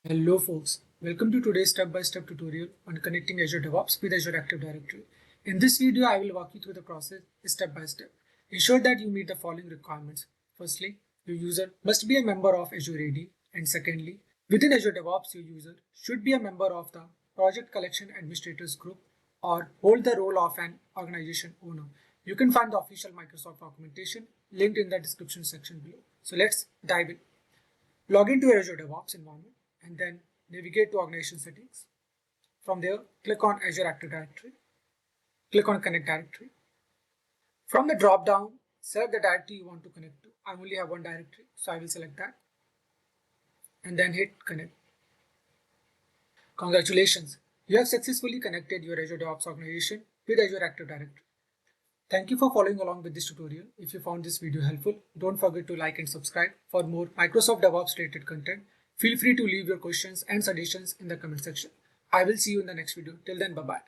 Hello folks, welcome to today's step-by-step tutorial on connecting Azure DevOps with Azure Active Directory. In this video, I will walk you through the process step by step. Ensure that you meet the following requirements. Firstly, your user must be a member of Azure AD, and secondly, within Azure DevOps, your user should be a member of the Project Collection Administrators group or hold the role of an organization owner. You can find the official Microsoft documentation linked in the description section below. So let's dive in. Log into your Azure DevOps environment and then navigate to organization settings. From there, click on Azure Active Directory. Click on Connect Directory. From the drop down, select the directory you want to connect to. I only have one directory, so I will select that. And then hit Connect. Congratulations, you have successfully connected your Azure DevOps organization with Azure Active Directory. Thank you for following along with this tutorial. If you found this video helpful, don't forget to like and subscribe for more Microsoft DevOps related content. Feel free to leave your questions and suggestions in the comment section. I will see you in the next video. Till then, bye-bye.